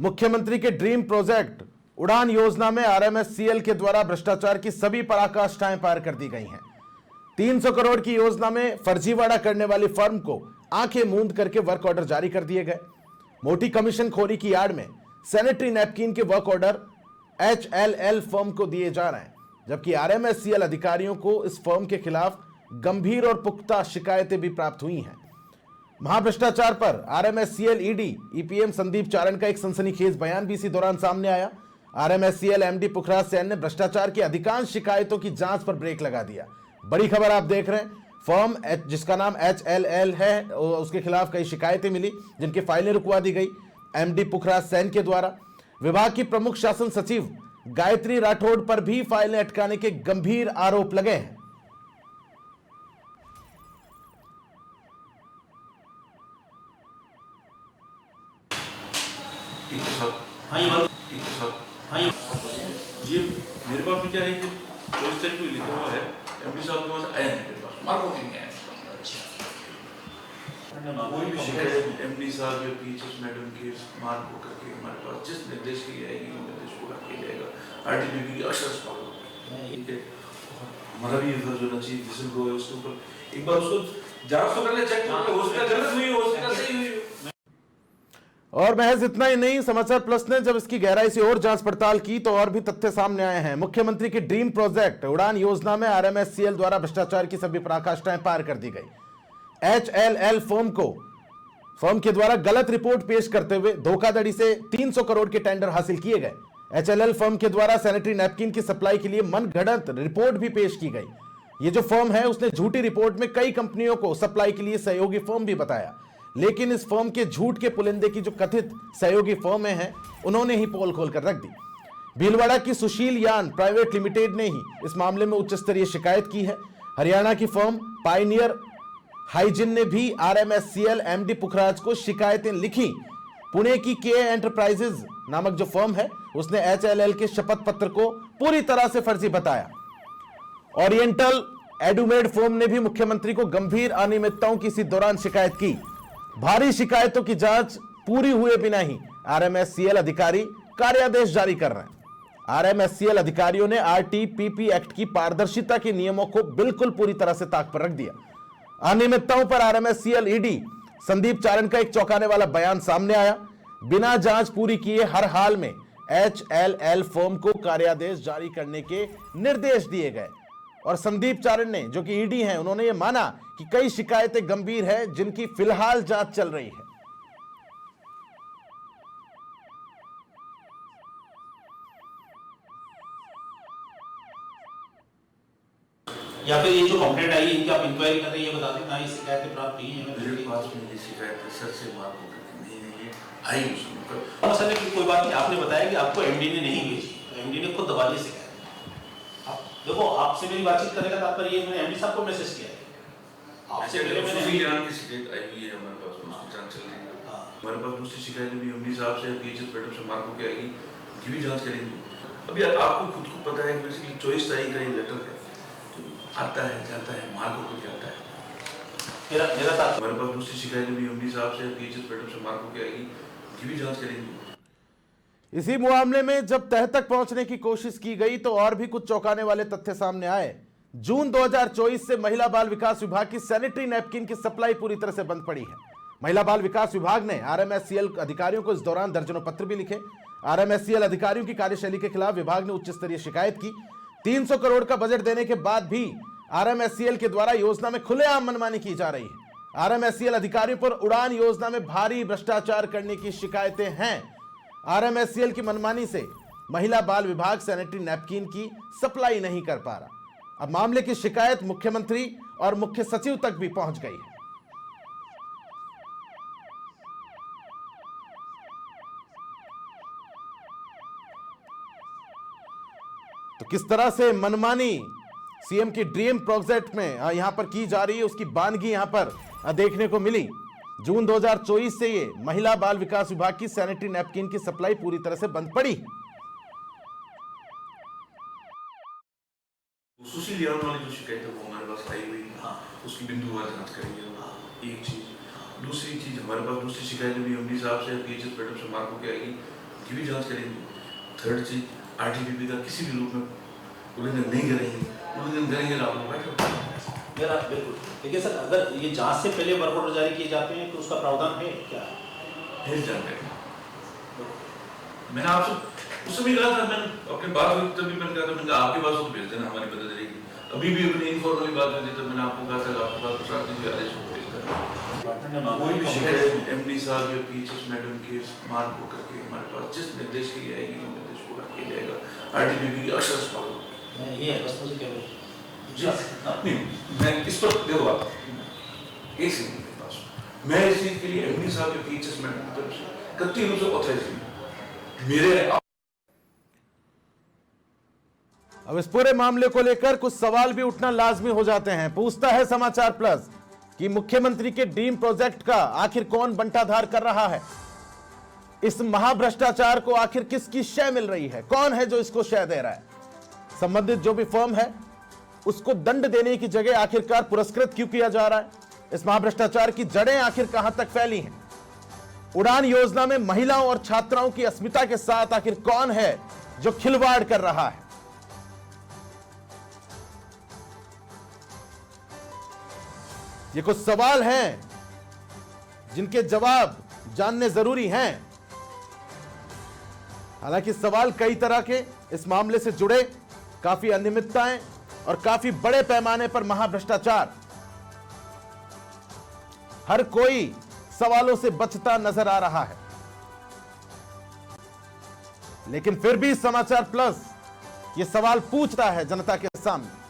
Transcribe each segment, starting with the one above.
मुख्यमंत्री के dream project उड़ान योजना में आरएमएससीएल के द्वारा भ्रष्टाचार की सभी पराकाष्ठाएं पार कर दी गई हैं। 300 करोड़ की योजना में फर्जीवाड़ा करने वाली फर्म को आंखें मूंद करके वर्क ऑर्डर जारी कर दिए गए। मोटी कमीशन खोरी की आड़ में सैनिटरी नैपकिन के वर्क ऑर्डर HLL फर्म को दिए जा रहे हैं, जबकि आरएमएससीएल अधिकारियों को इस फर्म के खिलाफ गंभीर और पुख्ता शिकायतें भी प्राप्त हुई हैं। महाभ्रष्टाचार पर आरएमएससीएल ईडी ईपीएम संदीप चारण का एक सनसनीखेज बयान भी इसी दौरान सामने आया। आरएमएससीएल एमडी पुखराज सैन ने भ्रष्टाचार की अधिकांश शिकायतों की जांच पर ब्रेक लगा दिया। बड़ी खबर आप देख रहे हैं, फर्म जिसका नाम HLL है, उसके खिलाफ कई शिकायतें मिली जिनकी फाइलें रुकवा दी गई एमडी पुखराज सैन के द्वारा। विभाग की प्रमुख शासन सचिव गायत्री राठौड़ पर भी फाइलें अटकाने के गंभीर आरोप लगे हैं। ये मेरे पास क्या है कि 24 तारीख को लिखा हुआ है एमपी साहब के पास आया है, मेरे पास मार्को के नहीं आया। कोई भी शिकायत एमडी साहब या पीएचएस मैडम के मार्को करके हमारे पास जिस निर्देश की आएगी वो निर्देश पूरा किया जाएगा। आरटीबी की अशर्त फॉलो ठीक है। हमारा भी फर्ज होना चाहिए जिसम को उसके ऊपर एक बार उसको जांच तो कर ले, चेक कर ले, हो सकता है गलत हुई हो सकता है सही हुई। और महज इतना ही नहीं, समाचार प्लस ने जब इसकी गहराई से और जांच पड़ताल की तो और भी तथ्य सामने आए हैं। मुख्यमंत्री की ड्रीम प्रोजेक्ट उड़ान योजना में आरएमएससीएल द्वारा भ्रष्टाचार की सभी पराकाष्ठाएं पार कर दी गई। HLL फर्म के द्वारा गलत रिपोर्ट पेश करते हुए धोखाधड़ी से 300 करोड़ के टेंडर हासिल किए गए। HLL फर्म के द्वारा सैनिटरी नैपकिन की सप्लाई के लिए मनगढ़ंत रिपोर्ट भी पेश की गई। ये जो फर्म है उसने झूठी रिपोर्ट में कई कंपनियों को सप्लाई के लिए सहयोगी फर्म भी बताया, लेकिन इस फर्म के झूठ के पुलिंदे की जो कथित सहयोगी फर्में हैं उन्होंने ही पोल खोल कर रख दी। भीलवाड़ा की सुशील यान प्राइवेट लिमिटेड ने ही इस मामले में उच्च स्तरीय शिकायत की है। हरियाणा की फर्म पायनियर हाइजिन ने भी आरएमएससीएल एमडी पुखराज को शिकायतें लिखी। पुणे की के एंटरप्राइजेज नामक जो फर्म है उसने HLL के शपथ पत्र को पूरी तरह से फर्जी बताया। ओरिएंटल एडुमेड फर्म ने भी मुख्यमंत्री को गंभीर अनियमितताओं की इसी दौरान शिकायत की। भारी शिकायतों की जांच पूरी हुए बिना ही आरएमएससीएल अधिकारी कार्यादेश जारी कर रहे हैं। आरएमएससीएल अधिकारियों ने RTPP एक्ट की पारदर्शिता के नियमों को बिल्कुल पूरी तरह से ताक पर रख दिया। अनियमितताओं पर आरएमएससीएल ईडी संदीप चारण का एक चौंकाने वाला बयान सामने आया। बिना जांच पूरी किए हर हाल में HLL फर्म को कार्यादेश जारी करने के निर्देश दिए गए। और संदीप चारण ने, जो कि ईडी हैं, उन्होंने ये माना कि कई शिकायतें गंभीर हैं जिनकी फिलहाल जांच चल रही है। या फिर ये जो कंप्लेंट आई है इनकी आप इंक्वायरी कर रहे हैं, ये बता दें कहाँ ये शिकायतें प्राप्त हुई हैं। मेरे पास में ये शिकायत सर से मार्को करके नहीं है, ये आई उसमें और सर कोई बात नहीं, आपने बताया कि आपको एमडी ने नहीं भेजी, एमडी ने खुद दबा दी शिकायत। देखो आपसे मेरी बातचीत करने का तात्पर्य ये, मैंने एमडी साहब को मैसेज किया है। आपसे मेरे मैंने जान की शिकायत आई हुई है हमारे पास, उसकी जांच चल रही है। हमारे पास दूसरी शिकायत भी एमडी साहब से पीएचएस मैडम से मार्को की आएगी, उनकी भी जांच करेंगे। अभी आपको खुद को पता है कि बेसिकली 24 तारीख का ये लेटर है, तो आता है जाता है, मार्को को जाता है। हमारे पास दूसरी शिकायत भी एमडी साहब से पीएचएस मैडम से मार्को की आएगी, उनकी भी जांच करेंगे। इसी मामले में जब तह तक पहुंचने की कोशिश की गई तो और भी कुछ चौंकाने वाले तथ्य सामने आए। जून 2024 से महिला बाल विकास विभाग की सैनिटरी नैपकिन की सप्लाई पूरी तरह से बंद पड़ी है। महिला बाल विकास विभाग ने आरएमएससीएल अधिकारियों को इस दौरान दर्जनों पत्र भी लिखे। आरएमएससीएल अधिकारियों की कार्यशैली के खिलाफ विभाग ने उच्च स्तरीय शिकायत की। 300 करोड़ का बजट देने के बाद भी आरएमएससीएल के द्वारा योजना में खुलेआम मनमानी की जा रही है। आरएमएससीएल अधिकारियों पर उड़ान योजना में भारी भ्रष्टाचार करने की शिकायतें हैं। आरएमएससीएल की मनमानी से महिला बाल विभाग सैनिटरी नैपकिन की सप्लाई नहीं कर पा रहा। अब मामले की शिकायत मुख्यमंत्री और मुख्य सचिव तक भी पहुंच गई है। तो किस तरह से मनमानी सीएम की ड्रीम प्रोजेक्ट में यहां पर की जा रही है, उसकी बानगी यहां पर देखने को मिली। जून 2024 से ये महिला बाल विकास विभाग की सैनिटरी नैपकिन की सप्लाई पूरी तरह से बंद पड़ी। सुशील यान वाली जो शिकायत है वो हमारे पास आई हुई है, उसकी बिंदुवार जांच करेंगे। एक चीज, दूसरी चीज हमारे पास दूसरी शिकायत भी एमडी साहब से पीएचएस मैडम से मार्को की आएगी, की भी जांच करेंगे। थर्ड चीज, आरटीपीपी का किसी भी रूप में उल्लंघन नहीं करेंगे, उल्लंघन करेंगे तो आप लोग बैठो। मेरा बिल्कुल। देखिए सर, अगर ये जांच से पहले वर्क ऑर्डर जारी किए जाते हैं तो उसका प्रावधान है क्या? फिर जानकारी मैंने आपसे उस समय कहा था, मैंने अपनी बात हुई तभी मैंने कहा था, मैंने आपके पास तो भेज देना, हमारी मदद रहेगी। अभी भी अपनी इनफॉर्मली बात हुई थी तब मैंने आपको कहा था कि आपके पास प्रशासनिक भी आदेश हो भेज देना। कोई भी शिकायत एमडी साहब या पीएचएस मैडम के मान को करके हमारे पास जिस निर्देश की जाएगी वो निर्देश पूरा किया जाएगा। आरटीपीपी की अशर्त फॉलो ये है बस मुझे क्या नहीं, मैं इस पर देखो आप एक सेकंड मेरे पास, मैं इस चीज के लिए एमडी साहब या पीएचएस मैडम की तरफ से कतई रूप से ऑथराइज मेरे। अब इस पूरे मामले को लेकर कुछ सवाल भी उठना लाजमी हो जाते हैं। पूछता है समाचार प्लस कि मुख्यमंत्री के ड्रीम प्रोजेक्ट का आखिर कौन बंटाधार कर रहा है? इस महाभ्रष्टाचार को आखिर किसकी शय मिल रही है? कौन है जो इसको शय दे रहा है? संबंधित जो भी फर्म है उसको दंड देने की जगह आखिरकार पुरस्कृत क्यों किया जा रहा है? इस महाभ्रष्टाचार की जड़ें आखिर कहां तक फैली हैं? उड़ान योजना में महिलाओं और छात्राओं की अस्मिता के साथ आखिर कौन है जो खिलवाड़ कर रहा है? ये कुछ सवाल हैं जिनके जवाब जानने जरूरी हैं। हालांकि सवाल कई तरह के इस मामले से जुड़े, काफी अनियमितताएं और काफी बड़े पैमाने पर महाभ्रष्टाचार, हर कोई सवालों से बचता नजर आ रहा है। लेकिन फिर भी समाचार प्लस ये सवाल पूछता है जनता के सामने।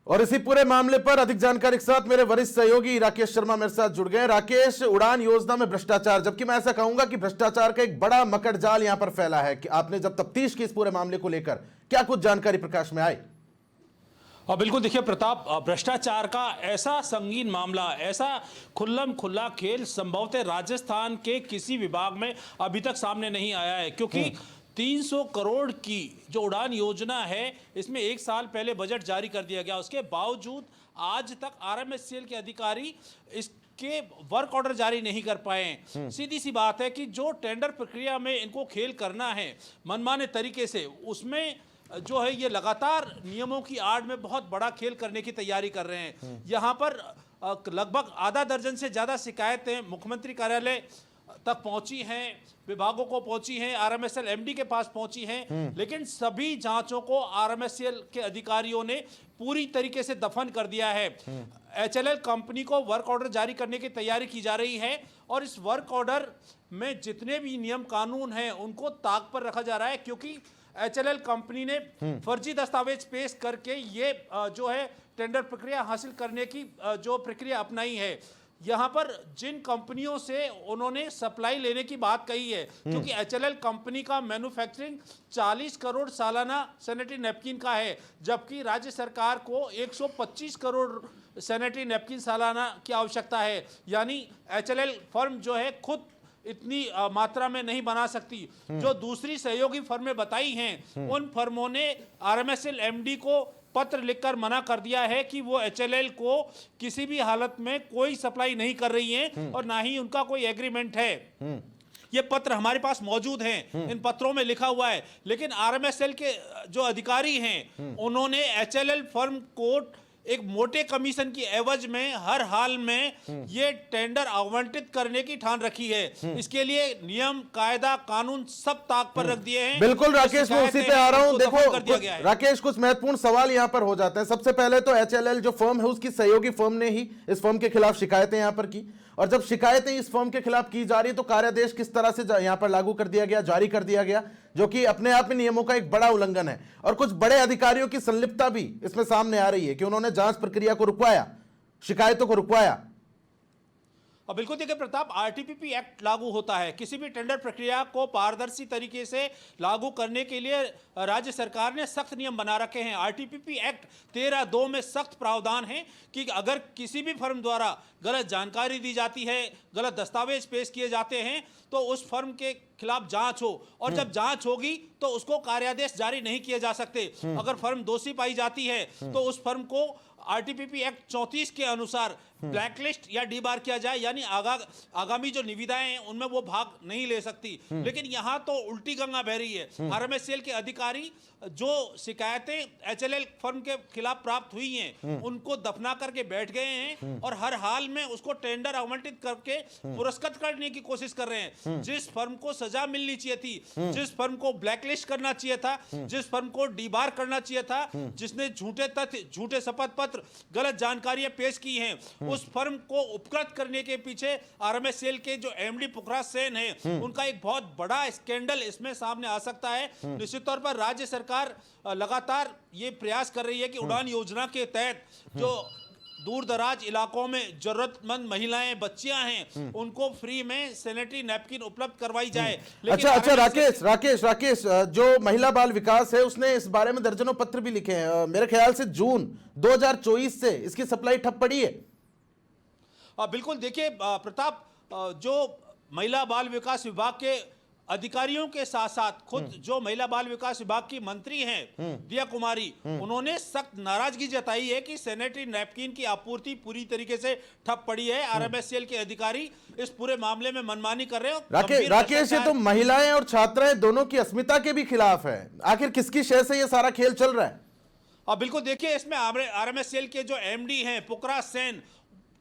और इसी पूरे मामले पर अधिक जानकारी के साथ मेरे वरिष्ठ सहयोगी राकेश शर्मा मेरे साथ जुड़ गए। राकेश, उड़ान योजना में भ्रष्टाचार, जबकि मैं ऐसा कहूंगा कि भ्रष्टाचार का एक बड़ा मकड़ जाल यहां पर फैला है कि आपने जब तफ्तीश की इस पूरे मामले को लेकर, क्या कुछ जानकारी प्रकाश में आई? बिल्कुल, देखिए प्रताप, भ्रष्टाचार का ऐसा संगीन मामला, ऐसा खुल्लम खुल्ला खेल संभवतः राजस्थान के किसी विभाग में अभी तक सामने नहीं आया है, क्योंकि 300 करोड़ की जो उड़ान योजना है इसमें 1 साल पहले बजट जारी कर दिया गया, उसके बावजूद आज तक आरएमएससीएल के अधिकारी इसके वर्क ऑर्डर जारी नहीं कर पाए। सीधी सी बात है कि जो टेंडर प्रक्रिया में इनको खेल करना है मनमाने तरीके से, उसमें जो है ये लगातार नियमों की आड़ में बहुत बड़ा खेल करने की तैयारी कर रहे हैं। यहाँ पर लगभग आधा दर्जन से ज़्यादा शिकायतें मुख्यमंत्री कार्यालय तक पहुंची हैं, विभागों को पहुंची हैं, आरएमएसएल एमडी के पास पहुंची हैं, लेकिन सभी जांचों को आरएमएसएल के अधिकारियों ने पूरी तरीके से दफन कर दिया है। एचएलएल कंपनी को वर्क ऑर्डर जारी करने की तैयारी की जा रही है और इस वर्क ऑर्डर में जितने भी नियम कानून हैं उनको ताक पर रखा जा रहा है, क्योंकि एचएलएल कंपनी ने फर्जी दस्तावेज पेश करके ये जो है टेंडर प्रक्रिया हासिल करने की जो प्रक्रिया अपनाई है। यहाँ पर जिन कंपनियों से उन्होंने सप्लाई लेने की बात कही है, क्योंकि एचएलएल कंपनी का मैन्युफैक्चरिंग 40 करोड़ सालाना सैनिटरी नैपकिन का है, जबकि राज्य सरकार को 125 करोड़ सैनिटरी नैपकिन सालाना की आवश्यकता है। यानी एचएलएल फर्म जो है खुद इतनी मात्रा में नहीं बना सकती। जो दूसरी सहयोगी फर्में बताई हैं, उन फर्मों ने आरएमएसएल एमडी को पत्र लिखकर मना कर दिया है कि वो एचएलएल को किसी भी हालत में कोई सप्लाई नहीं कर रही हैं और ना ही उनका कोई एग्रीमेंट है। ये पत्र हमारे पास मौजूद हैं, इन पत्रों में लिखा हुआ है। लेकिन आरएमएसएल के जो अधिकारी हैं उन्होंने एचएलएल फर्म को एक मोटे कमीशन की एवज में हर हाल में ये टेंडर आवंटित करने की ठान रखी है। इसके लिए नियम, कायदा, कानून सब ताक पर रख दिए हैं। बिल्कुल राकेश, मैं उसी पे आ रहा हूं। देखो राकेश, कुछ महत्वपूर्ण सवाल यहां पर हो जाते हैं। सबसे पहले तो एचएलएल जो फर्म है उसकी सहयोगी फर्म ने ही इस फर्म के खिलाफ शिकायतें यहां पर की, और जब शिकायतें इस फर्म के खिलाफ की जा रही तो कार्यादेश किस तरह से यहां पर लागू कर दिया गया, जारी कर दिया गया, जो कि अपने आप में नियमों का एक बड़ा उल्लंघन है। और कुछ बड़े अधिकारियों की संलिप्तता भी इसमें सामने आ रही है कि उन्होंने जांच प्रक्रिया को रुकवाया, शिकायतों को रुकवाया। और बिल्कुल देखिए प्रताप, आरटीपीपी एक्ट लागू होता है, किसी भी टेंडर प्रक्रिया को पारदर्शी तरीके से लागू करने के लिए राज्य सरकार ने सख्त नियम बना रखे हैं। आरटीपीपी एक्ट 13(2) में सख्त प्रावधान है कि अगर किसी भी फर्म द्वारा गलत जानकारी दी जाती है, गलत दस्तावेज पेश किए जाते हैं, तो उस फर्म के खिलाफ जांच हो, और जब जांच होगी तो उसको कार्यादेश जारी नहीं किए जा सकते। अगर फर्म दोषी पाई जाती है तो उस फर्म को आरटीपीपी एक्ट 34 के अनुसार ब्लैकलिस्ट या डीबार किया जाए, यानी आगामी जो निविदाएं हैं उनमें वो भाग नहीं ले सकती। लेकिन यहाँ तो उल्टी गंगा बह रही है। आरएमएससीएल के अधिकारी जो शिकायतें एचएलएल फर्म के खिलाफ प्राप्त हुई हैं उनको दफना करके बैठ गए हैं और हर हाल में उसको टेंडर आवंटित करके पुरस्कृत करने की कोशिश कर रहे हैं। जिस फर्म को सजा मिलनी चाहिए थी, जिस फर्म को ब्लैकलिस्ट करना चाहिए था, जिस फर्म को डीबार करना चाहिए था, जिसने झूठे तथ्य, झूठे शपथ पत्र, गलत जानकारियां पेश की हैं, उस फर्म को उपकृत करने के पीछे आरएमएससीएल के जो एमडी पुखराज सेन है उनका एक बहुत बड़ा स्कैंडल इसमें सामने आ सकता है। निश्चित तौर पर राज्य सरकार लगातार ये प्रयास कर रही है कि उड़ान योजना के तहत जो दूर दराज इलाकों में जरूरतमंद महिलाएं, बच्चियां हैं, उनको फ्री में सैनिटरी नैपकिन उपलब्ध करवाई जाए। अच्छा राकेश, जो महिला बाल विकास है उसने इस बारे में दर्जनों पत्र भी लिखे हैं। मेरे ख्याल से जून 2024 से इसकी सप्लाई ठप पड़ी है। बिल्कुल देखिए प्रताप, जो महिला बाल विकास विभाग के अधिकारियों के साथ साथ खुद जो महिला बाल विकास विभाग की मंत्री हैं दिया कुमारी, उन्होंने सख्त नाराजगी जताई है कि सैनिटरी नैपकिन की आपूर्ति पूरी तरीके से ठप पड़ी है। आरएमएससीएल के अधिकारी इस पूरे मामले में मनमानी कर रहे हैं। राकेश, ये तो महिलाएं और छात्राएं दोनों की अस्मिता के भी खिलाफ है। आखिर किसकी शय से ये सारा खेल चल रहा है? बिल्कुल देखिए, इसमें आरएमएससीएल के जो एमडी हैं पुखराज सेन,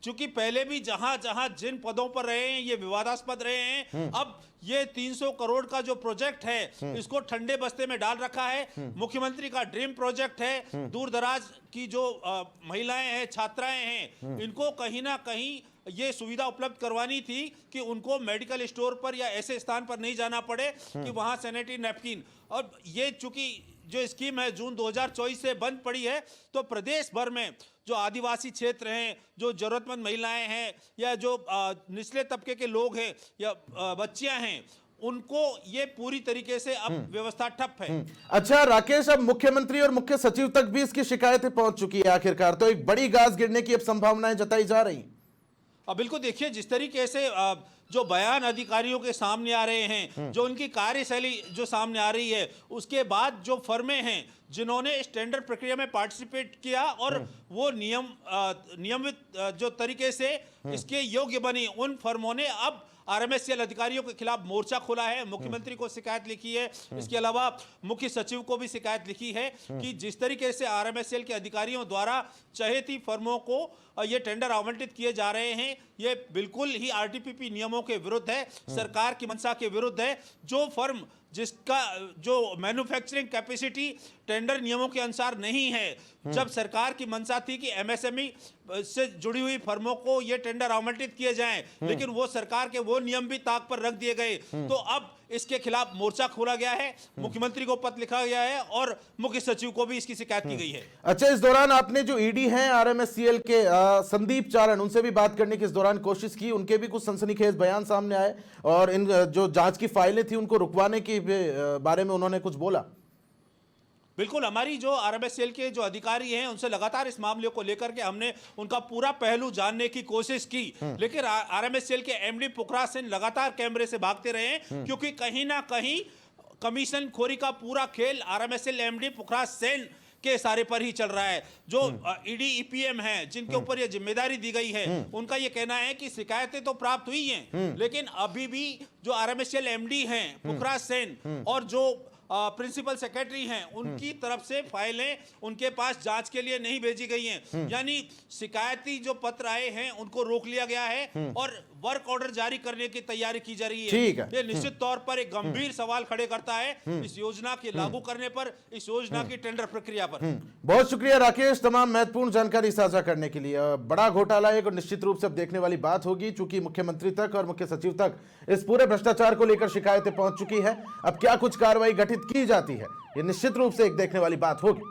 चूंकि पहले भी जहां जहां जिन पदों पर रहे हैं ये विवादास्पद रहे हैं, अब ये 300 करोड़ का जो प्रोजेक्ट है इसको ठंडे बस्ते में डाल रखा है। मुख्यमंत्री का ड्रीम प्रोजेक्ट है। दूर दराज की जो महिलाएं हैं, छात्राएं हैं, इनको कहीं ना कहीं ये सुविधा उपलब्ध करवानी थी कि उनको मेडिकल स्टोर पर या ऐसे स्थान पर नहीं जाना पड़े कि वहां सैनिटरी नैपकिन, और ये चूंकि जो स्कीम है जून 2024 से बंद पड़ी है, तो प्रदेश भर में जो आदिवासी क्षेत्र हैं, जो जरूरतमंद महिलाएं हैं, या जो निचले तबके के लोग हैं या बच्चियां हैं, उनको ये पूरी तरीके से अब व्यवस्था ठप है। अच्छा राकेश, अब मुख्यमंत्री और मुख्य सचिव तक भी इसकी शिकायतें पहुंच चुकी है आखिरकार, तो एक बड़ी गाज गिरने की अब संभावनाएं जताई जा रही। बिल्कुल देखिए, जिस तरीके से जो बयान अधिकारियों के सामने आ रहे हैं, जो उनकी कार्यशैली जो सामने आ रही है, उसके बाद जो फर्में हैं जिन्होंने इस टेंडर प्रक्रिया में पार्टिसिपेट किया और वो नियमित जो तरीके से इसके योग्य बनी, उन फर्मों ने अब आरएमएससीएल अधिकारियों के खिलाफ मोर्चा खोला है। मुख्यमंत्री को शिकायत लिखी है, इसके अलावा मुख्य सचिव को भी शिकायत लिखी है कि जिस तरीके से आरएमएससीएल के अधिकारियों द्वारा चहेती फर्मों को ये टेंडर आवंटित किए जा रहे हैं, ये बिल्कुल ही आरटीपीपी नियमों के विरुद्ध है, सरकार की मंशा के विरुद्ध है। जो फर्म जिसका जो मैन्युफैक्चरिंग कैपेसिटी टेंडर नियमों के अनुसार नहीं है, जब सरकार की मंशा थी कि एमएसएमई से जुड़ी हुई फर्मों को ये टेंडर आवंटित किए जाएं, लेकिन वो सरकार के वो नियम भी ताक पर रख दिए गए, तो अब इसके खिलाफ मोर्चा खोला गया है, मुख्यमंत्री को पत्र लिखा गया है और मुख्य सचिव को भी इसकी शिकायत की गई है। अच्छा, इस दौरान आपने जो ईडी हैं आरएमएससीएल के संदीप चारण, उनसे भी बात करने की इस दौरान कोशिश की, उनके भी कुछ सनसनीखेज बयान सामने आए और इन जो जांच की फाइलें थी उनको रुकवाने के बारे में उन्होंने कुछ बोला। बिल्कुल, हमारी जो आरएमएससीएल के जो अधिकारी हैं उनसे लगातार इस मामले को लेकर के हमने उनका पूरा पहलू जानने की कोशिश की, लेकिन आरएमएससीएल के एमडी पुखराज सेन लगातार कैमरे से भागते रहे, क्योंकि कहीं ना कहीं कमीशन खोरी का पूरा खेल आरएमएससीएल एमडी पुखराज सेन के इशारे पर ही चल रहा है। जो ईडी ईपीएम है जिनके ऊपर यह जिम्मेदारी दी गई है, उनका यह कहना है कि शिकायतें तो प्राप्त हुई हैं, लेकिन अभी भी जो आरएमएससीएल एमडी हैं पुखराज सेन और जो प्रिंसिपल सेक्रेटरी हैं, उनकी तरफ से फाइलें उनके पास जांच के लिए नहीं भेजी गई हैं। यानी शिकायती जो पत्र आए हैं उनको रोक लिया गया है और वर्क ऑर्डर जारी करने की तैयारी की जा रही है। ये निश्चित तौर पर एक गंभीर सवाल खड़े करता है इस योजना के लागू करने पर, इस योजना की टेंडर प्रक्रिया पर। बहुत शुक्रिया राकेश, तमाम महत्वपूर्ण जानकारी साझा करने के लिए। बड़ा घोटाला एक और निश्चित रूप से अब देखने वाली बात होगी, चूंकि मुख्यमंत्री तक और मुख्य सचिव तक इस पूरे भ्रष्टाचार को लेकर शिकायतें पहुंच चुकी है। अब क्या कुछ कार्रवाई गठित की जाती है, ये निश्चित रूप से एक देखने वाली बात होगी।